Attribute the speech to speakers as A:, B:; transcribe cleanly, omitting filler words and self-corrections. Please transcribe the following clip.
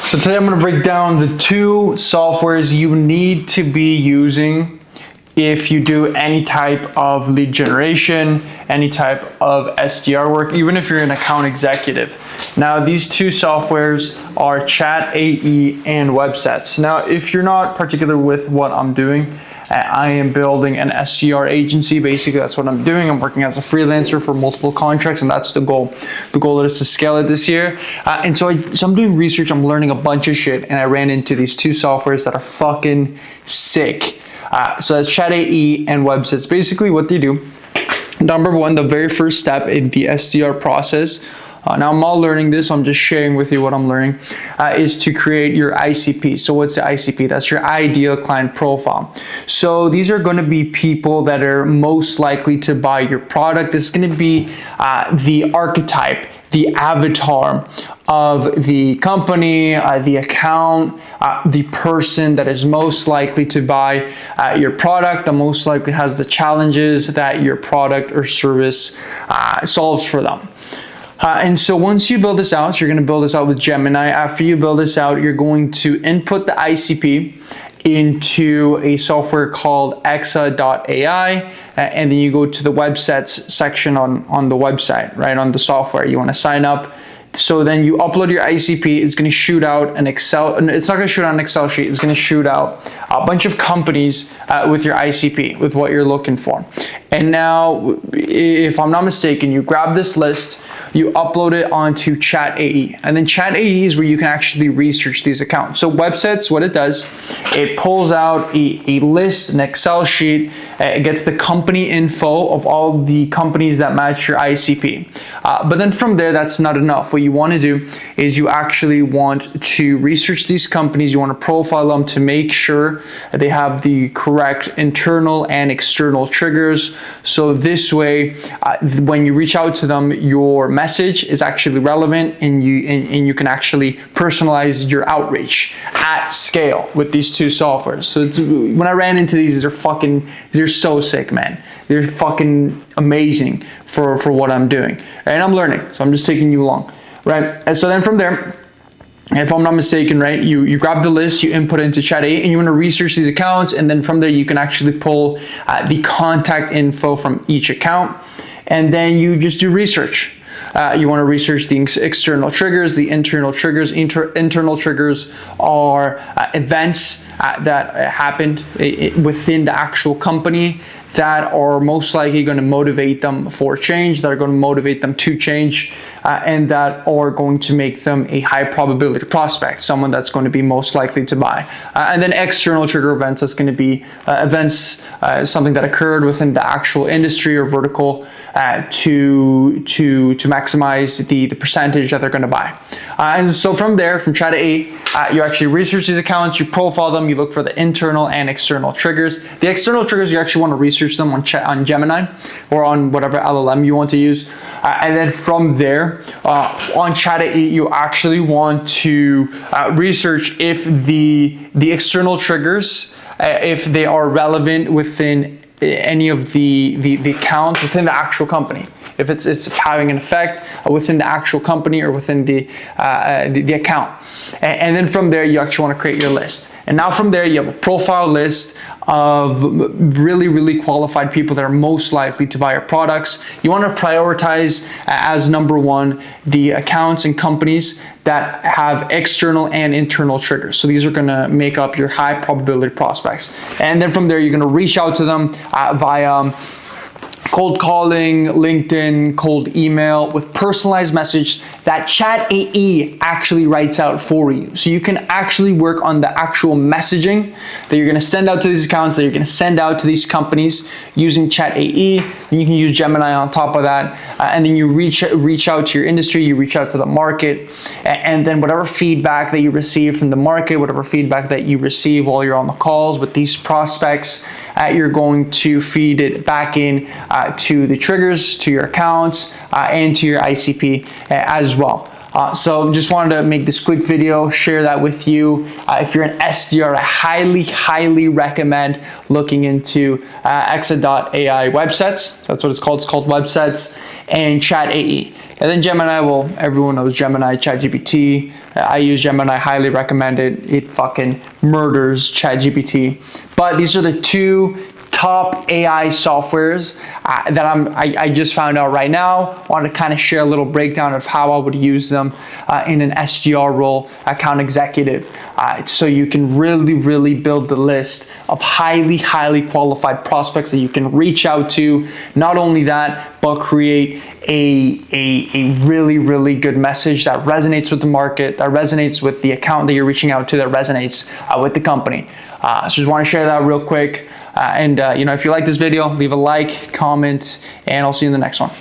A: So today I'm going to break down the two softwares you need to be using if you do any type of lead generation, any type of SDR work, even if you're an account executive. Now, these two softwares are Chat AE and Websets. Now, if you're not particular with what I'm doing, I am building an SDR agency. Basically, that's what I'm doing. I'm working as a freelancer for multiple contracts, and that's the goal. The goal is to scale it this year. So I'm doing research. I'm learning a bunch of shit, and I ran into these two softwares that are fucking sick. So that's Chat AE and Websets. Basically, what they do, number one, the very first step in the SDR process, now I'm all learning this, so I'm just sharing with you what I'm learning, is to create your ICP. So what's the ICP? That's your ideal client profile. So these are going to be people that are most likely to buy your product. This is going to be the archetype, the avatar of the company, the account, the person that is most likely to buy your product, that most likely has the challenges that your product or service solves for them. And so once you build this out, so you're going to build this out with Gemini. After you build this out, you're going to input the ICP into a software called exa.ai, and then you go to the websets section on the website, right, on the software. You want to sign up. So then you upload your ICP. It's going to shoot out an Excel. It's not going to shoot out an Excel sheet. It's going to shoot out a bunch of companies with your ICP, with what you're looking for. And now, if I'm not mistaken, you grab this list, you upload it onto Chat AE. And then Chat AE is where you can actually research these accounts. So Websets, what it does, it pulls out a list, an Excel sheet. It gets the company info of all the companies that match your ICP. But then from there, that's not enough. What you want to do is you actually want to research these companies. You want to profile them to make sure that they have the correct internal and external triggers. So this way, when you reach out to them, your message is actually relevant, and you can actually personalize your outreach at scale with these two softwares. So when I ran into these, they're so sick, man. They're fucking amazing for what I'm doing, and I'm learning. So I'm just taking you along, right? And so then from there, if I'm not mistaken, right, you grab the list, you input it into Chat AE, and you want to research these accounts, and then from there you can actually pull the contact info from each account, and then you just do research. You want to research the external triggers, the internal triggers. Internal triggers are events that happened within the actual company that are most likely going to motivate them for change, that are going to motivate them to change, and that are going to make them a high probability prospect, someone that's going to be most likely to buy. And then external trigger events, that's going to be events, something that occurred within the actual industry or vertical to maximize the percentage that they're going to buy. And so from there, from Chat AE, you actually research these accounts, you profile them, you look for the internal and external triggers. The external triggers, you actually want to research them on Gemini or on whatever LLM you want to use. And then from there, on Chat AE, you actually want to research if the external triggers, if they are relevant within any of the accounts within the actual company. If it's having an effect within the actual company or within the account. And then from there, you actually want to create your list. And now from there, you have a profile list of really, really qualified people that are most likely to buy your products. You want to prioritize as number one the accounts and companies that have external and internal triggers. So these are going to make up your high probability prospects. And then from there, you're going to reach out to them via cold calling, LinkedIn, cold email with personalized message that Chat AE actually writes out for you. So you can actually work on the actual messaging that you're going to send out to these accounts, that you're going to send out to these companies using Chat AE. And you can use Gemini on top of that. And then you reach out to your industry, you reach out to the market, and then whatever feedback that you receive from the market, whatever feedback that you receive while you're on the calls with these prospects, you're going to feed it back in to the triggers, to your accounts, and to your ICP as well. So just wanted to make this quick video, share that with you. If you're an SDR, I highly recommend looking into exa.ai Websets. That's what it's called. It's called Websets, and Chat AE. And then Gemini, well, everyone knows Gemini, ChatGPT, I use Gemini, highly recommend it. It fucking murders ChatGPT. But these are the 2 top AI softwares that I just found out right now. Want to kind of share a little breakdown of how I would use them in an SDR role, account executive, so you can really build the list of highly qualified prospects that you can reach out to. Not only that, but create a really good message that resonates with the market, that resonates with the account that you're reaching out to, that resonates with the company. So just want to share that real quick. If you like this video, leave a like, comment, and I'll see you in the next one.